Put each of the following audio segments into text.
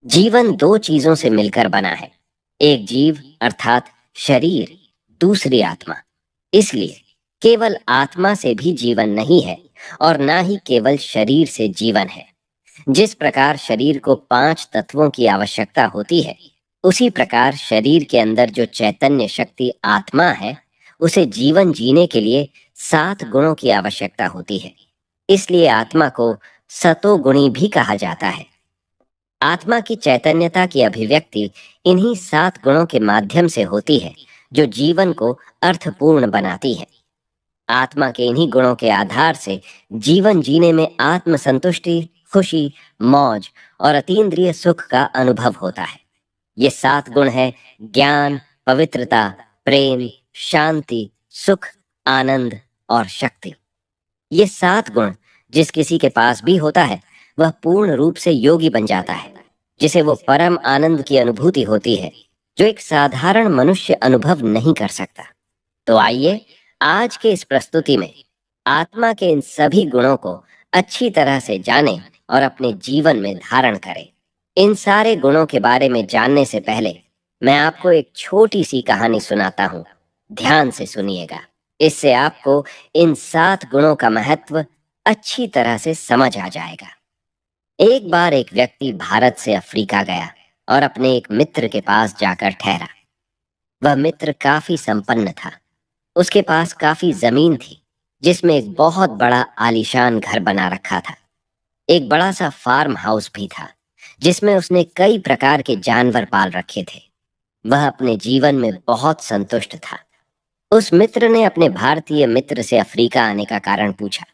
जीवन दो चीजों से मिलकर बना है। एक जीव अर्थात शरीर, दूसरी आत्मा। इसलिए केवल आत्मा से भी जीवन नहीं है और ना ही केवल शरीर से जीवन है। जिस प्रकार शरीर को पांच तत्वों की आवश्यकता होती है, उसी प्रकार शरीर के अंदर जो चैतन्य शक्ति आत्मा है, उसे जीवन जीने के लिए सात गुणों की आवश्यकता होती है। इसलिए आत्मा को सतोगुणी भी कहा जाता है। आत्मा की चैतन्यता की अभिव्यक्ति इन्हीं सात गुणों के माध्यम से होती है, जो जीवन को अर्थपूर्ण बनाती है। आत्मा के इन्हीं गुणों के आधार से जीवन जीने में आत्म संतुष्टि, खुशी, मौज और अतीन्द्रिय सुख का अनुभव होता है। ये सात गुण है ज्ञान, पवित्रता, प्रेम, शांति, सुख, आनंद और शक्ति। ये सात गुण जिस किसी के पास भी होता है, वह पूर्ण रूप से योगी बन जाता है, जिसे वो परम आनंद की अनुभूति होती है, जो एक साधारण मनुष्य अनुभव नहीं कर सकता। तो आइए आज के इस प्रस्तुति में आत्मा के इन सभी गुणों को अच्छी तरह से जानें और अपने जीवन में धारण करें। इन सारे गुणों के बारे में जानने से पहले मैं आपको एक छोटी सी कहानी सुनाता हूँ। ध्यान से सुनिएगा, इससे आपको इन सात गुणों का महत्व अच्छी तरह से समझ आ जाएगा। एक बार एक व्यक्ति भारत से अफ्रीका गया और अपने एक मित्र के पास जाकर ठहरा। वह मित्र काफी संपन्न था। उसके पास काफी जमीन थी, जिसमें एक बहुत बड़ा आलीशान घर बना रखा था। एक बड़ा सा फार्म हाउस भी था, जिसमें उसने कई प्रकार के जानवर पाल रखे थे। वह अपने जीवन में बहुत संतुष्ट था। उस मित्र ने अपने भारतीय मित्र से अफ्रीका आने का कारण पूछा।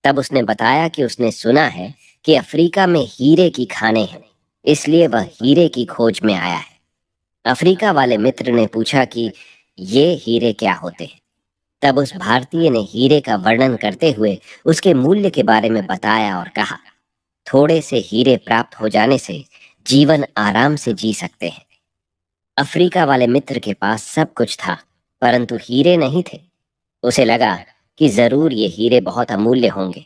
तब उसने बताया कि उसने सुना है कि अफ्रीका में हीरे की खानें हैं, इसलिए वह हीरे की खोज में आया है। अफ्रीका वाले मित्र ने पूछा कि ये हीरे क्या होते हैं। तब उस भारतीय ने हीरे का वर्णन करते हुए उसके मूल्य के बारे में बताया और कहा, थोड़े से हीरे प्राप्त हो जाने से जीवन आराम से जी सकते हैं। अफ्रीका वाले मित्र के पास सब कुछ था, परंतु हीरे नहीं थे। उसे लगा कि जरूर ये हीरे बहुत अमूल्य होंगे,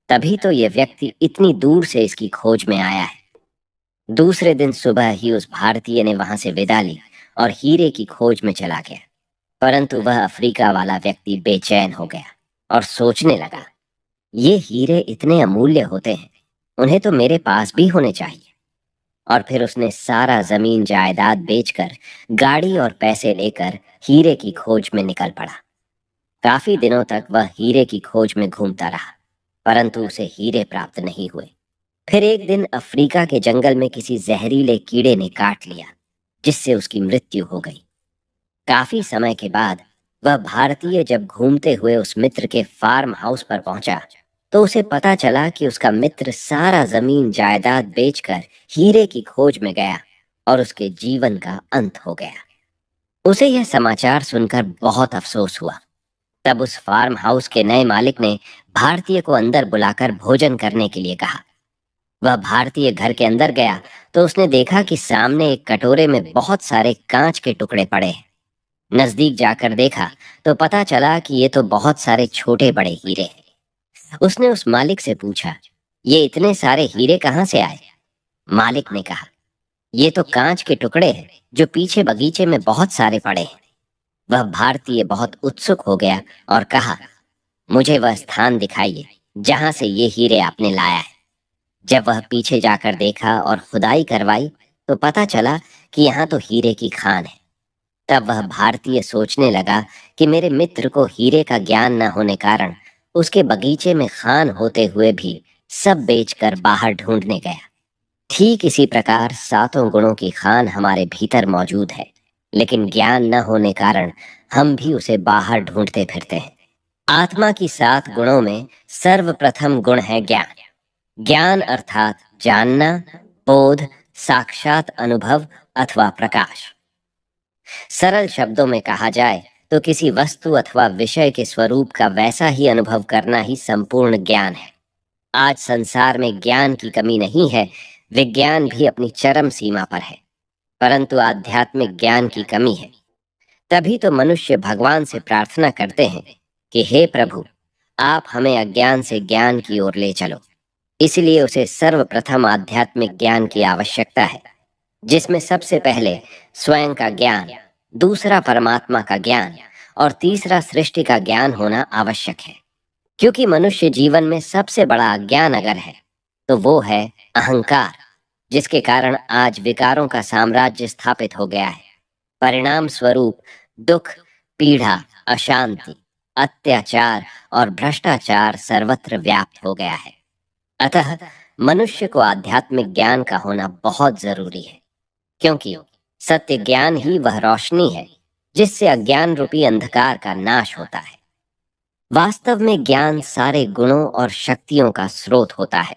तभी तो ये व्यक्ति इतनी दूर से इसकी खोज में आया है। दूसरे दिन सुबह ही उस भारतीय ने वहां से विदा ली और हीरे की खोज में चला गया। परंतु वह अफ्रीका वाला व्यक्ति बेचैन हो गया और सोचने लगा, ये हीरे इतने अमूल्य होते हैं, उन्हें तो मेरे पास भी होने चाहिए। और फिर उसने सारा जमीन जायदाद बेचकर गाड़ी और पैसे लेकर हीरे की खोज में निकल पड़ा। काफी दिनों तक वह हीरे की खोज में घूमता रहा, परंतु उसे हीरे प्राप्त नहीं हुए। फिर एक दिन अफ्रीका के जंगल में किसी जहरीले कीड़े ने काट लिया, जिससे उसकी मृत्यु हो गई। काफी समय के बाद वह भारतीय जब घूमते हुए उस मित्र के फार्म हाउस पर पहुंचा, तो उसे पता चला कि उसका मित्र सारा जमीन जायदाद बेचकर हीरे की खोज में गया और उसके जीवन का अंत हो गया। उसे यह समाचार सुनकर बहुत अफसोस हुआ। तब उस फार्म हाउस के नए मालिक ने भारतीय को अंदर बुलाकर भोजन करने के लिए कहा। वह भारतीय घर के अंदर गया तो उसने देखा कि सामने एक कटोरे में बहुत सारे कांच के टुकड़े पड़े हैं। नजदीक जाकर देखा तो पता चला कि ये तो बहुत सारे छोटे बड़े हीरे हैं। उसने उस मालिक से पूछा, ये इतने सारे हीरे कहाँ से आए? मालिक ने कहा, ये तो कांच के टुकड़े हैं जो पीछे बगीचे में बहुत सारे पड़े हैं। वह भारतीय बहुत उत्सुक हो गया और कहा, मुझे वह स्थान दिखाइए जहां से ये हीरे आपने लाया है। जब वह पीछे जाकर देखा और खुदाई करवाई तो पता चला कि यहाँ तो हीरे की खान है। तब वह भारतीय सोचने लगा कि मेरे मित्र को हीरे का ज्ञान न होने कारण उसके बगीचे में खान होते हुए भी सब बेचकर बाहर ढूंढने गया। ठीक इसी प्रकार सातों गुणों की खान हमारे भीतर मौजूद है, लेकिन ज्ञान न होने कारण हम भी उसे बाहर ढूंढते फिरते हैं। आत्मा की सात गुणों में सर्वप्रथम गुण है ज्ञान। ज्ञान अर्थात जानना, बोध, साक्षात अनुभव अथवा प्रकाश। सरल शब्दों में कहा जाए तो किसी वस्तु अथवा विषय के स्वरूप का वैसा ही अनुभव करना ही संपूर्ण ज्ञान है। आज संसार में ज्ञान की कमी नहीं है, विज्ञान भी अपनी चरम सीमा पर है, परंतु आध्यात्मिक ज्ञान की कमी है। तभी तो मनुष्य भगवान से प्रार्थना करते हैं कि हे प्रभु, आप हमें अज्ञान से ज्ञान की ओर ले चलो। इसलिए उसे सर्वप्रथम आध्यात्मिक ज्ञान की आवश्यकता है, जिसमें सबसे पहले स्वयं का ज्ञान, दूसरा परमात्मा का ज्ञान और तीसरा सृष्टि का ज्ञान होना आवश्यक है। क्योंकि मनुष्य जीवन में सबसे बड़ा अज्ञान अगर है तो वो है अहंकार, जिसके कारण आज विकारों का साम्राज्य स्थापित हो गया है। परिणाम स्वरूप दुख, पीड़ा, अशांति, अत्याचार और भ्रष्टाचार सर्वत्र व्याप्त हो गया है। अतः मनुष्य को आध्यात्मिक ज्ञान का होना बहुत जरूरी है, क्योंकि सत्य ज्ञान ही वह रोशनी है जिससे अज्ञान रूपी अंधकार का नाश होता है। वास्तव में ज्ञान सारे गुणों और शक्तियों का स्रोत होता है,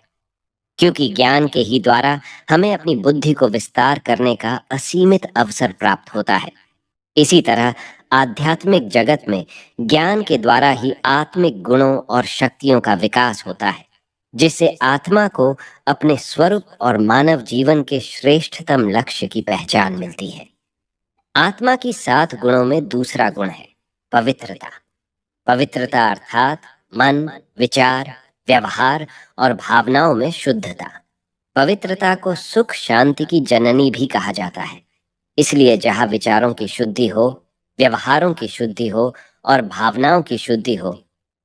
क्योंकि ज्ञान के ही द्वारा हमें अपनी बुद्धि को विस्तार करने का असीमित अवसर प्राप्त होता है। इसी तरह आध्यात्मिक जगत में ज्ञान के द्वारा ही आत्मिक गुणों और शक्तियों का विकास होता है, जिससे आत्मा को अपने स्वरूप और मानव जीवन के श्रेष्ठतम लक्ष्य की पहचान मिलती है। आत्मा की 7 गुणों में दूसरा गुण है पवित्रता। पवित्रता अर्थात मन, विचार, व्यवहार और भावनाओं में शुद्धता। पवित्रता को सुख शांति की जननी भी कहा जाता है। इसलिए जहाँ विचारों की शुद्धि हो, व्यवहारों की शुद्धि हो और भावनाओं की शुद्धि हो,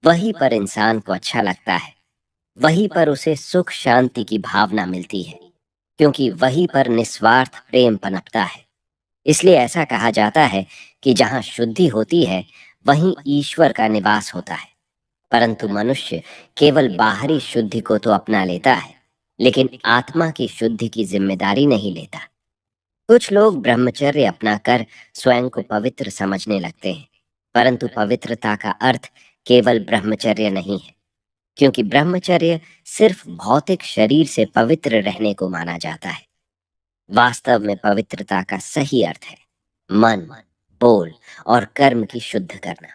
वहीं पर इंसान को अच्छा लगता है, वहीं पर उसे सुख शांति की भावना मिलती है, क्योंकि वहीं पर निस्वार्थ प्रेम पनपता है। इसलिए ऐसा कहा जाता है कि जहाँ शुद्धि होती है वहीं ईश्वर का निवास होता है। परंतु मनुष्य केवल बाहरी शुद्धि को तो अपना लेता है, लेकिन आत्मा की शुद्धि की जिम्मेदारी नहीं लेता। कुछ लोग ब्रह्मचर्य अपनाकर स्वयं को पवित्र समझने लगते हैं, परंतु पवित्रता का अर्थ केवल ब्रह्मचर्य नहीं है, क्योंकि ब्रह्मचर्य सिर्फ भौतिक शरीर से पवित्र रहने को माना जाता है। वास्तव में पवित्रता का सही अर्थ है मन, बोल और कर्म की शुद्ध करना।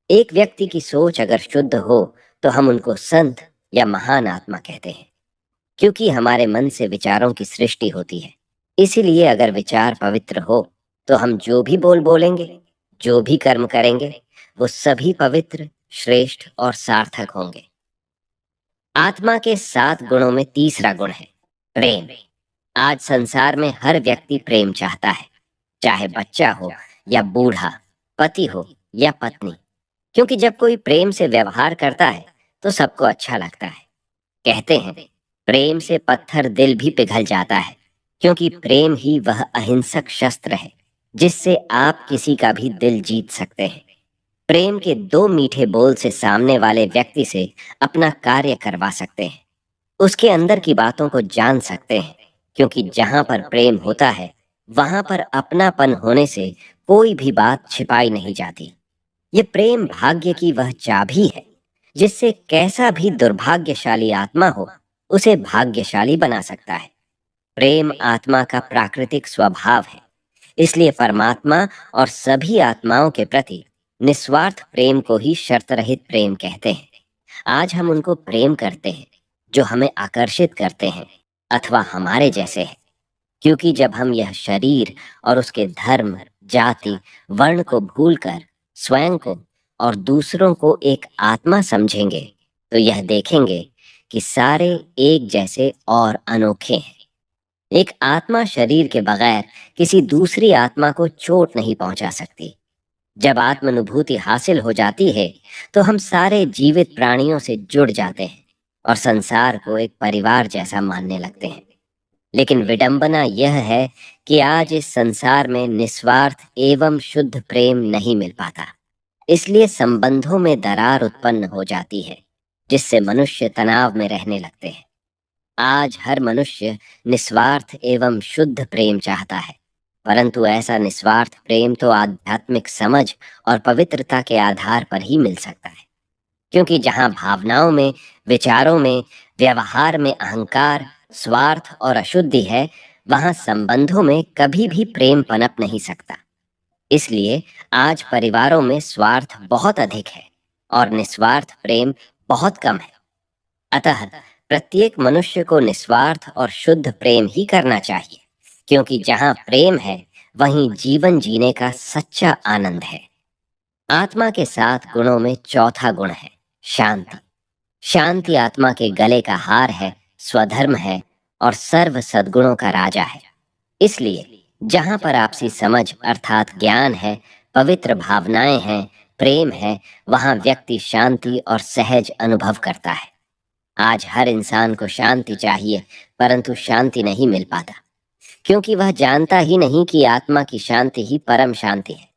एक व्यक्ति की सोच अगर शुद्ध हो तो हम उनको संत या महान आत्मा कहते हैं, क्योंकि हमारे मन से विचारों की सृष्टि होती है। इसीलिए अगर विचार पवित्र हो तो हम जो भी बोलेंगे, जो भी कर्म करेंगे, वो सभी पवित्र, श्रेष्ठ और सार्थक होंगे। आत्मा के 7 गुणों में तीसरा गुण है प्रेम। आज संसार में हर व्यक्ति प्रेम चाहता है, चाहे बच्चा हो या बूढ़ा, पति हो या पत्नी, क्योंकि जब कोई प्रेम से व्यवहार करता है तो सबको अच्छा लगता है। कहते हैं प्रेम से पत्थर दिल भी पिघल जाता है, क्योंकि प्रेम ही वह अहिंसक शस्त्र है जिससे आप किसी का भी दिल जीत सकते हैं। प्रेम के 2 मीठे बोल से सामने वाले व्यक्ति से अपना कार्य करवा सकते हैं, उसके अंदर की बातों को जान सकते हैं, क्योंकि जहां पर प्रेम होता है वहां पर अपनापन होने से कोई भी बात छिपाई नहीं जाती। ये प्रेम भाग्य की वह चाबी है जिससे कैसा भी दुर्भाग्यशाली आत्मा हो उसे भाग्यशाली बना सकता है। प्रेम आत्मा का प्राकृतिक स्वभाव है, इसलिए परमात्मा और सभी आत्माओं के प्रति निस्वार्थ प्रेम को ही शर्त रहित प्रेम कहते हैं। आज हम उनको प्रेम करते हैं जो हमें आकर्षित करते हैं अथवा हमारे जैसे हैं, क्योंकि जब हम यह शरीर और उसके धर्म, जाति, वर्ण को भूलकर स्वयं को और दूसरों को एक आत्मा समझेंगे तो यह देखेंगे कि सारे एक जैसे और अनोखे हैं। एक आत्मा शरीर के बगैर किसी दूसरी आत्मा को चोट नहीं पहुंचा सकती। जब आत्मानुभूति हासिल हो जाती है तो हम सारे जीवित प्राणियों से जुड़ जाते हैं और संसार को एक परिवार जैसा मानने लगते हैं। लेकिन विडंबना यह है कि आज इस संसार में निस्वार्थ एवं शुद्ध प्रेम नहीं मिल पाता। इसलिए संबंधों में दरार उत्पन्न हो जाती है, जिससे मनुष्य तनाव में रहने लगते हैं। आज हर मनुष्य निस्वार्थ एवं शुद्ध प्रेम चाहता है, परंतु ऐसा निस्वार्थ प्रेम तो आध्यात्मिक समझ और पवित्रता के आधार पर ही मिल सकता है, क्योंकि जहाँ भावनाओं में, विचारों में, व्यवहार में अहंकार, स्वार्थ और अशुद्धि है, वहां संबंधों में कभी भी प्रेम पनप नहीं सकता। इसलिए आज परिवारों में स्वार्थ बहुत अधिक है और निस्वार्थ प्रेम बहुत कम है। अतः प्रत्येक मनुष्य को निस्वार्थ और शुद्ध प्रेम ही करना चाहिए, क्योंकि जहाँ प्रेम है वहीं जीवन जीने का सच्चा आनंद है। आत्मा के 7 गुणों में चौथा गुण है शांति। शांति आत्मा के गले का हार है, स्वधर्म है और सर्व सद्गुणों का राजा है। इसलिए जहां पर आपसी समझ अर्थात ज्ञान है, पवित्र भावनाएं हैं, प्रेम है, वहां व्यक्ति शांति और सहज अनुभव करता है। आज हर इंसान को शांति चाहिए, परंतु शांति नहीं मिल पाता, क्योंकि वह जानता ही नहीं कि आत्मा की शांति ही परम शांति है।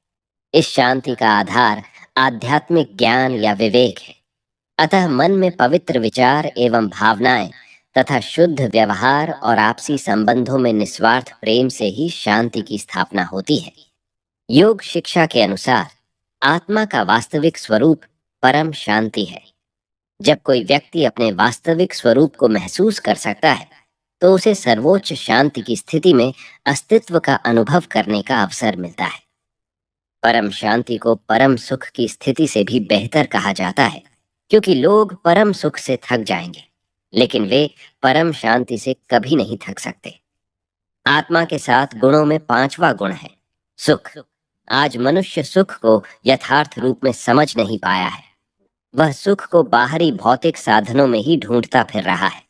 इस शांति का आधार आध्यात्मिक ज्ञान या विवेक है। अतः मन में पवित्र विचार एवं भावनाएं तथा शुद्ध व्यवहार और आपसी संबंधों में निस्वार्थ प्रेम से ही शांति की स्थापना होती है। योग शिक्षा के अनुसार आत्मा का वास्तविक स्वरूप परम शांति है। जब कोई व्यक्ति अपने वास्तविक स्वरूप को महसूस कर सकता है, तो उसे सर्वोच्च शांति की स्थिति में अस्तित्व का अनुभव करने का अवसर मिलता है। परम शांति को परम सुख की स्थिति से भी बेहतर कहा जाता है, क्योंकि लोग परम सुख से थक जाएंगे, लेकिन वे परम शांति से कभी नहीं थक सकते। आत्मा के 7 गुणों में 5वां गुण है सुख। आज मनुष्य सुख को यथार्थ रूप में समझ नहीं पाया है। वह सुख को बाहरी भौतिक साधनों में ही ढूंढता फिर रहा है।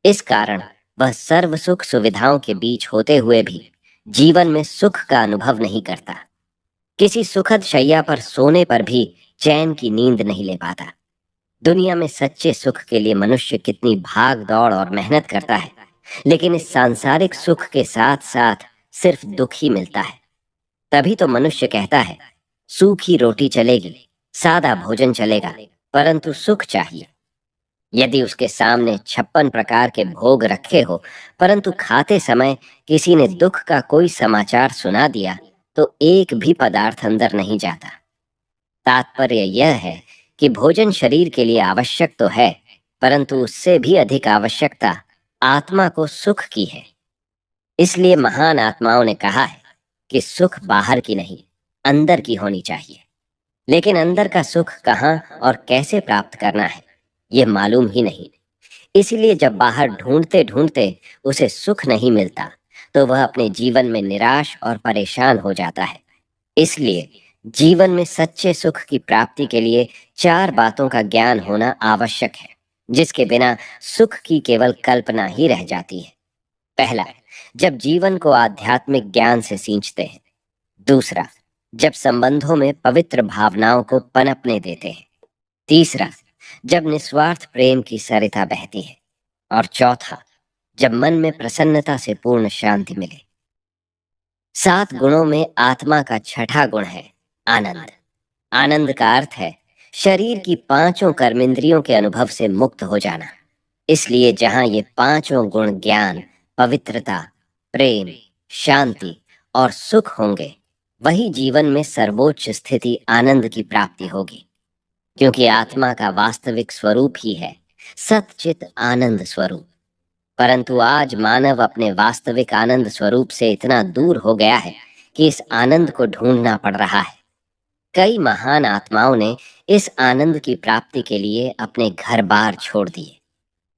इस कारण वह सर्व सुख सुविधाओं के बीच होते हुए भी जीवन में सुख का अनुभव नहीं करता। किसी सुखद शैया पर सोने पर भी चैन की नींद नहीं ले पाता। दुनिया में सच्चे सुख के लिए मनुष्य कितनी भाग दौड़ और मेहनत करता है, लेकिन इस सांसारिक सुख के साथ साथ सिर्फ दुख ही मिलता है। तभी तो मनुष्य कहता है, सूखी रोटी चलेगी, सादा भोजन चलेगा, परंतु सुख चाहिए। यदि उसके सामने 56 प्रकार के भोग रखे हो, परंतु खाते समय किसी ने दुख का कोई समाचार सुना दिया, तो एक भी पदार्थ अंदर नहीं जाता। तात्पर्य यह है कि भोजन शरीर के लिए आवश्यक तो है, परंतु उससे भी अधिक आवश्यकता आत्मा को सुख की है। इसलिए महान आत्माओं ने कहा है कि सुख बाहर की नहीं, अंदर की होनी चाहिए। लेकिन अंदर का सुख कहाँ और कैसे प्राप्त करना है, ये मालूम ही नहीं। इसलिए जब बाहर ढूंढते ढूंढते उसे सुख नहीं मिलता, तो वह अपने जीवन में निराश और परेशान हो जाता है। इसलिए जीवन में सच्चे सुख की प्राप्ति के लिए 4 बातों का ज्ञान होना आवश्यक है, जिसके बिना सुख की केवल कल्पना ही रह जाती है। पहला, जब जीवन को आध्यात्मिक ज्ञान से सींचते हैं। दूसरा, जब संबंधों में पवित्र भावनाओं को पनपने देते हैं। तीसरा, जब निस्वार्थ प्रेम की सरिता बहती है। और चौथा, जब मन में प्रसन्नता से पूर्ण शांति मिले। 7 गुणों में आत्मा का छठा गुण है आनंद। आनंद का अर्थ है शरीर की 5 कर्मेंद्रियों के अनुभव से मुक्त हो जाना। इसलिए जहां ये 5 गुण ज्ञान, पवित्रता, प्रेम, शांति और सुख होंगे, वही जीवन में सर्वोच्च स्थिति आनंद की प्राप्ति होगी। क्योंकि आत्मा का वास्तविक स्वरूप ही है सच्चित आनंद स्वरूप। परंतु आज मानव अपने वास्तविक आनंद स्वरूप से इतना दूर हो गया है कि इस आनंद को ढूंढना पड़ रहा है। कई महान आत्माओं ने इस आनंद की प्राप्ति के लिए अपने घर बार छोड़ दिए,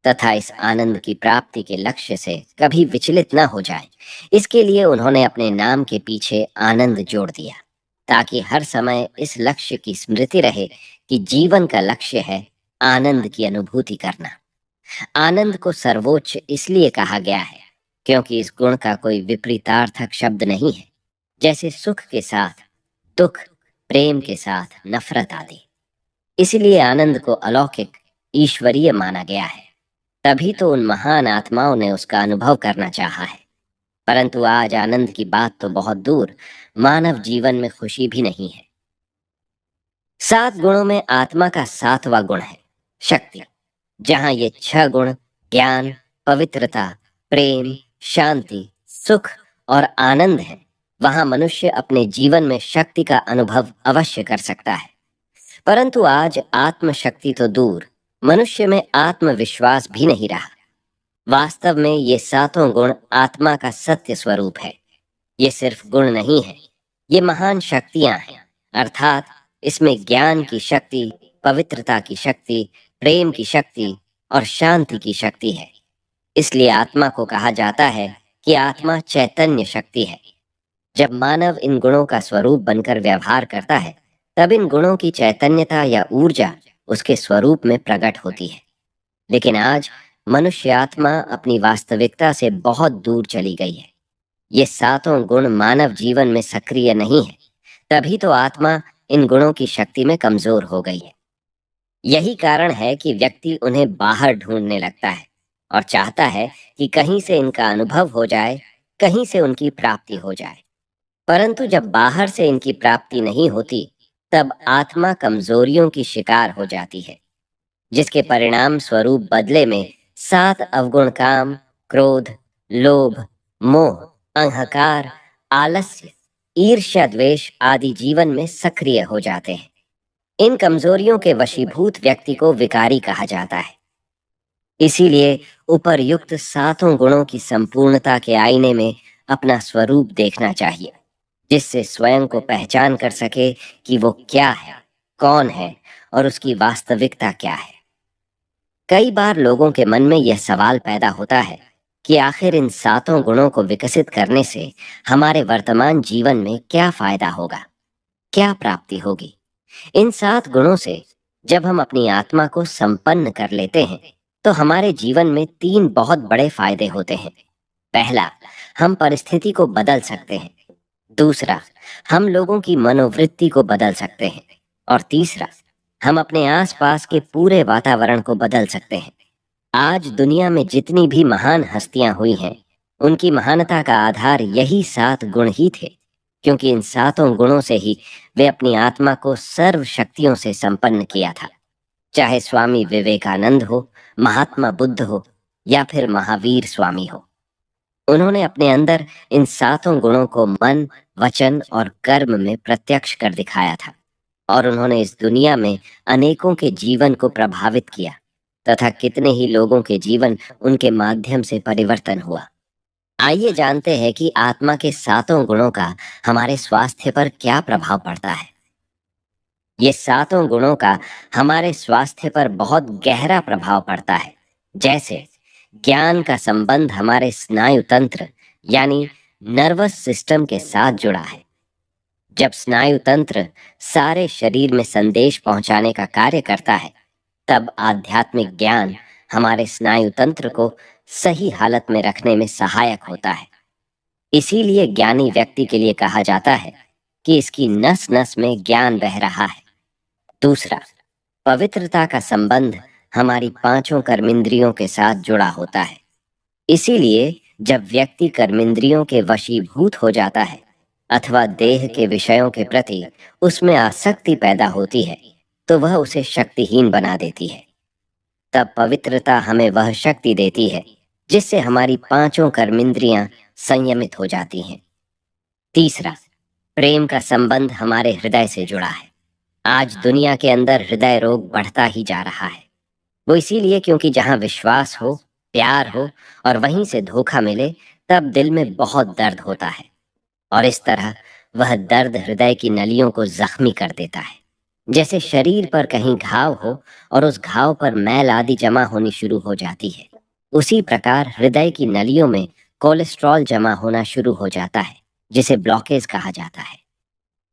तथा इस आनंद की प्राप्ति के लक्ष्य से कभी विचलित न हो जाए, इसके लिए उन्होंने अपने नाम के पीछे आनंद जोड़ दिया, ताकि हर समय इस लक्ष्य की स्मृति रहे कि जीवन का लक्ष्य है आनंद की अनुभूति करना। आनंद को सर्वोच्च इसलिए कहा गया है क्योंकि इस गुण का कोई विपरीतार्थक शब्द नहीं है, जैसे सुख के साथ दुख, प्रेम के साथ नफरत आदि। इसलिए आनंद को अलौकिक, ईश्वरीय माना गया है। तभी तो उन महान आत्माओं ने उसका अनुभव करना चाहा है। परंतु आज आनंद की बात तो बहुत दूर, मानव जीवन में खुशी भी नहीं है। 7 गुणों में आत्मा का 7वां गुण है शक्ति। जहां ये 6 गुण ज्ञान, पवित्रता, प्रेम, शांति, सुख और आनंद है, वहां मनुष्य अपने जीवन में शक्ति का अनुभव अवश्य कर सकता है। परंतु आज आत्मशक्ति तो दूर, मनुष्य में आत्मविश्वास भी नहीं रहा। वास्तव में ये 7 गुण आत्मा का सत्य स्वरूप है। ये सिर्फ गुण नहीं है, ये महान शक्तियां हैं। अर्थात इसमें ज्ञान की शक्ति, पवित्रता की शक्ति, प्रेम की शक्ति और शांति की शक्ति है। इसलिए आत्मा को कहा जाता है कि आत्मा चैतन्य शक्ति है। जब मानव इन गुणों का स्वरूप बनकर व्यवहार करता है, तब इन गुणों की चैतन्यता या ऊर्जा उसके स्वरूप में प्रकट होती है। लेकिन आज मनुष्य आत्मा अपनी वास्तविकता से बहुत दूर चली गई है। ये सातों गुण मानव जीवन में सक्रिय नहीं है, तभी तो आत्मा इन गुणों की शक्ति में कमजोर हो गई है। यही कारण है कि व्यक्ति उन्हें बाहर ढूंढने लगता है और चाहता है कि कहीं से इनका अनुभव हो जाए, कहीं से उनकी प्राप्ति हो जाए। परंतु जब बाहर से इनकी प्राप्ति नहीं होती, तब आत्मा कमजोरियों की शिकार हो जाती है, जिसके परिणाम स्वरूप बदले में सात अवगुण काम, क्रोध, लोभ, मोह, अहंकार, आलस्य, ईर्ष्या, द्वेष आदि जीवन में सक्रिय हो जाते हैं। इन कमजोरियों के वशीभूत व्यक्ति को विकारी कहा जाता है। इसीलिए उपर्युक्त सातों गुणों की संपूर्णता के आईने में अपना स्वरूप देखना चाहिए, जिससे स्वयं को पहचान कर सके कि वो क्या है, कौन है और उसकी वास्तविकता क्या है। कई बार लोगों के मन में यह सवाल पैदा होता है कि आखिर इन सातों गुणों को विकसित करने से हमारे वर्तमान जीवन में क्या फायदा होगा, क्या प्राप्ति होगी। इन सात गुणों से जब हम अपनी आत्मा को संपन्न कर लेते हैं, तो हमारे जीवन में तीन बहुत बड़े फायदे होते हैं। पहला, हम परिस्थिति को बदल सकते हैं। दूसरा, हम लोगों की मनोवृत्ति को बदल सकते हैं। और तीसरा, हम अपने आसपास के पूरे वातावरण को बदल सकते हैं। आज दुनिया में जितनी भी महान हस्तियां हुई हैं, उनकी महानता का आधार यही सात गुण ही थे, क्योंकि इन सातों गुणों से ही वे अपनी आत्मा को सर्व शक्तियों से संपन्न किया था। चाहे स्वामी विवेकानंद हो, महात्मा बुद्ध हो या फिर महावीर स्वामी हो, उन्होंने अपने अंदर इन सातों गुणों को मन, वचन और कर्म में प्रत्यक्ष कर दिखाया था, और उन्होंने इस दुनिया में अनेकों के जीवन को प्रभावित किया तथा कितने ही लोगों के जीवन उनके माध्यम से परिवर्तन हुआ। आइए जानते हैं कि आत्मा के सातों गुणों का हमारे स्वास्थ्य पर क्या प्रभाव पड़ता है। ये सातों गुणों का हमारे स्वास्थ्य पर बहुत गहरा प्रभाव पड़ता है। जैसे ज्ञान का संबंध हमारे स्नायु तंत्र यानी नर्वस सिस्टम के साथ जुड़ा है। जब स्नायु तंत्र सारे शरीर में संदेश पहुंचाने का कार्य करता है, तब आध्यात्मिक ज्ञान हमारे स्नायु तंत्र को सही हालत में रखने में सहायक होता है। इसीलिए ज्ञानी व्यक्ति के लिए कहा जाता है कि इसकी नस नस में ज्ञान बह रहा है। दूसरा, पवित्रता का संबंध हमारी पांचों कर्मेंद्रियों के साथ जुड़ा होता है। इसीलिए जब व्यक्ति कर्मेंद्रियों के वशीभूत हो जाता है अथवा देह के विषयों के प्रति उसमें आसक्ति पैदा होती है, तो वह उसे शक्तिहीन बना देती है। तब पवित्रता हमें वह शक्ति देती है जिससे हमारी पांचों कर्मेंद्रियां संयमित हो जाती हैं। तीसरा, प्रेम का संबंध हमारे हृदय से जुड़ा है। आज दुनिया के अंदर हृदय रोग बढ़ता ही जा रहा है। वो इसीलिए क्योंकि जहां विश्वास हो, प्यार हो और वहीं से धोखा मिले, तब दिल में बहुत दर्द होता है, और इस तरह वह दर्द हृदय की नलियों को जख्मी कर देता है। जैसे शरीर पर कहीं घाव हो और उस घाव पर मैल आदि जमा होनी शुरू हो जाती है, उसी प्रकार हृदय की नलियों में कोलेस्ट्रॉल जमा होना शुरू हो जाता है, जिसे ब्लॉकेज कहा जाता है।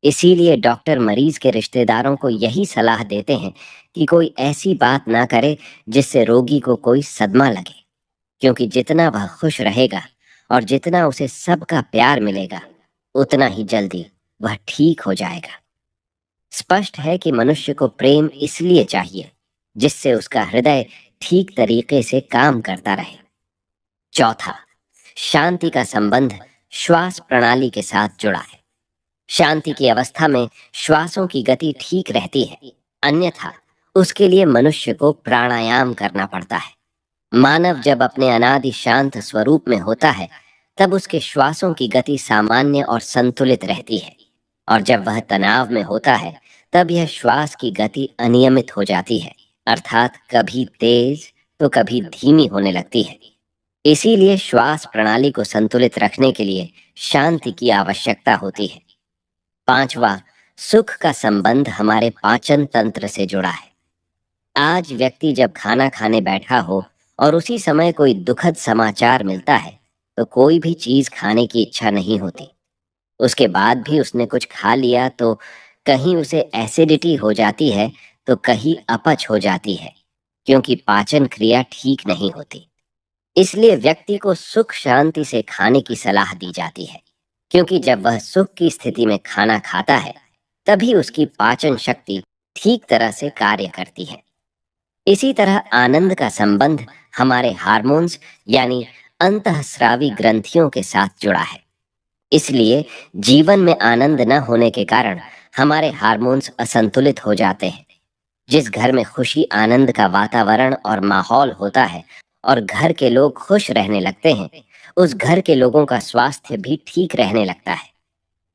इसीलिए डॉक्टर मरीज के रिश्तेदारों को यही सलाह देते हैं कि कोई ऐसी बात ना करे जिससे रोगी को कोई सदमा लगे, क्योंकि जितना वह खुश रहेगा और जितना उसे सबका प्यार मिलेगा, उतना ही जल्दी वह ठीक हो जाएगा। स्पष्ट है कि मनुष्य को प्रेम इसलिए चाहिए जिससे उसका हृदय ठीक तरीके से काम करता रहे। चौथा, शांति का संबंध श्वास प्रणाली के साथ जुड़ा है। शांति की अवस्था में श्वासों की गति ठीक रहती है, अन्यथा उसके लिए मनुष्य को प्राणायाम करना पड़ता है। मानव जब अपने अनादि शांत स्वरूप में होता है, तब उसके श्वासों की गति सामान्य और संतुलित रहती है, और जब वह तनाव में होता है, तब यह श्वास की गति अनियमित हो जाती है, अर्थात कभी तेज तो कभी धीमी होने लगती है। इसीलिए श्वास प्रणाली को संतुलित रखने के लिए शांति की आवश्यकता होती है। पांचवा, सुख का संबंध हमारे पाचन तंत्र से जुड़ा है। आज व्यक्ति जब खाना खाने बैठा हो और उसी समय कोई दुखद समाचार मिलता है, तो कोई भी चीज खाने की इच्छा नहीं होती। उसके बाद भी उसने कुछ खा लिया तो कहीं उसे एसिडिटी हो जाती है, तो कहीं अपच हो जाती है, क्योंकि पाचन क्रिया ठीक नहीं होती। इसलिए व्यक्ति को सुख शांति से खाने की सलाह दी जाती है, क्योंकि जब वह सुख की स्थिति में खाना खाता है तभी उसकी पाचन शक्ति ठीक तरह से कार्य करती है। इसी तरह आनंद का संबंध हमारे हार्मोन्स यानी अंतःस्रावी ग्रंथियों के साथ जुड़ा है। इसलिए जीवन में आनंद न होने के कारण हमारे हार्मोन्स असंतुलित हो जाते हैं। जिस घर में खुशी आनंद का वातावरण और माहौल होता है और घर के लोग खुश रहने लगते हैं, उस घर के लोगों का स्वास्थ्य भी ठीक रहने लगता है।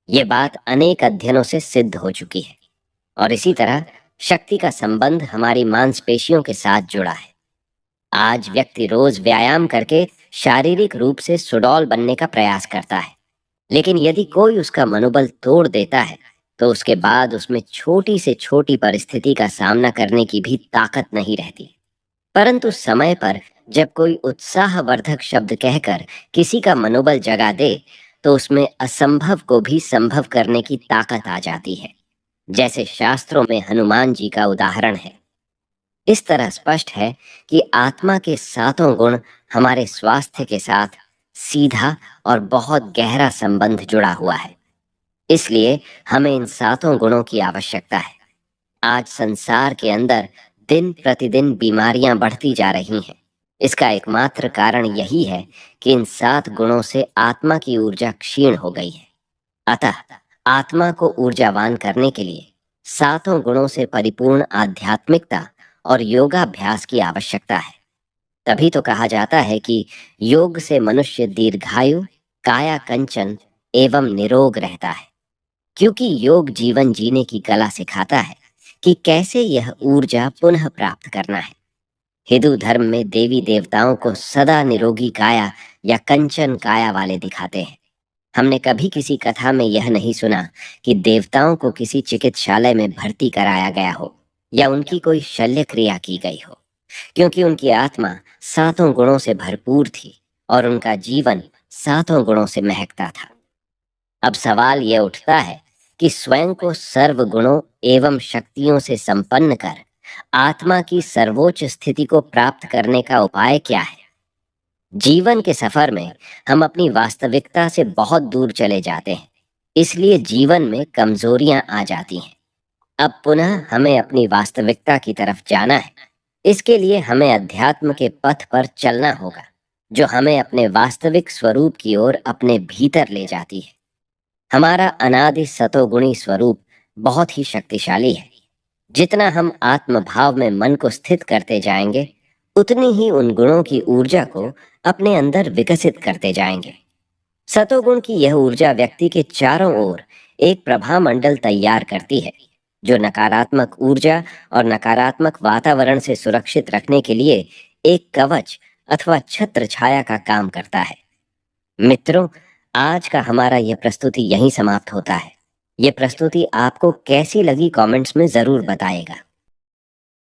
ये बात अनेक अध्ययनों से सिद्ध हो चुकी है। और इसी तरह शक्ति का संबंध हमारी मांसपेशियों के साथ जुड़ा है। आज व्यक्ति रोज व्यायाम करके शारीरिक रूप से सुडौल बनने का प्रयास करता है, लेकिन यदि कोई उसका मनोबल तोड़ देता है तो उसके बाद उसमें छोटी से छोटी परिस्थिति का सामना करने की भी ताकत नहीं रहती। परंतु समय पर जब कोई उत्साहवर्धक शब्द कहकर किसी का मनोबल जगा दे तो उसमें असंभव को भी संभव करने की ताकत आ जाती है, जैसे शास्त्रों में हनुमान जी का उदाहरण है। इस तरह स्पष्ट है कि आत्मा के सातों गुण हमारे स्वास्थ्य के साथ सीधा और बहुत गहरा संबंध जुड़ा हुआ है। इसलिए हमें इन सातों गुणों की आवश्यकता है। आज संसार के अंदर दिन प्रतिदिन बीमारियां बढ़ती जा रही हैं। इसका एकमात्र कारण यही है कि इन सात गुणों से आत्मा की ऊर्जा क्षीण हो गई है। अतः आत्मा को ऊर्जावान करने के लिए सातों गुणों से परिपूर्ण आध्यात्मिकता और योगाभ्यास की आवश्यकता है। तभी तो कहा जाता है कि योग से मनुष्य दीर्घायु, काया कंचन एवं निरोग रहता है, क्योंकि योग जीवन जीने की कला सिखाता है कि कैसे यह ऊर्जा पुनः प्राप्त करना है। हिंदू धर्म में देवी देवताओं को सदा निरोगी काया या कंचन काया वाले दिखाते हैं। हमने कभी किसी कथा में यह नहीं सुना कि देवताओं को किसी चिकित्सालय में भर्ती कराया गया हो या उनकी कोई शल्य क्रिया की गई हो, क्योंकि उनकी आत्मा सातों गुणों से भरपूर थी और उनका जीवन सातों गुणों से महकता था। अब सवाल यह उठता है कि स्वयं को सर्व गुणों एवं शक्तियों से संपन्न कर आत्मा की सर्वोच्च स्थिति को प्राप्त करने का उपाय क्या है? जीवन के सफर में हम अपनी वास्तविकता से बहुत दूर चले जाते हैं, इसलिए जीवन में कमजोरियां आ जाती हैं। अब पुनः हमें अपनी वास्तविकता की तरफ जाना है। इसके लिए हमें अध्यात्म के पथ पर चलना होगा, जो हमें अपने वास्तविक स्वरूप की ओर अपने भीतर ले जाती है। हमारा अनादि सतोगुणी स्वरूप बहुत ही शक्तिशाली है। जितना हम आत्म भाव में मन को स्थित करते जाएंगे, उतनी ही उन गुणों की ऊर्जा को अपने अंदर विकसित करते जाएंगे। सतोगुण की यह ऊर्जा व्यक्ति के चारों ओर एक प्रभा मंडल तैयार करती है, जो नकारात्मक ऊर्जा और नकारात्मक वातावरण से सुरक्षित रखने के लिए एक कवच अथवा छत्र छाया का काम करता है। मित्रों, आज का हमारा यह प्रस्तुति यहीं समाप्त होता है। ये प्रस्तुति आपको कैसी लगी कमेंट्स में जरूर बताइएगा।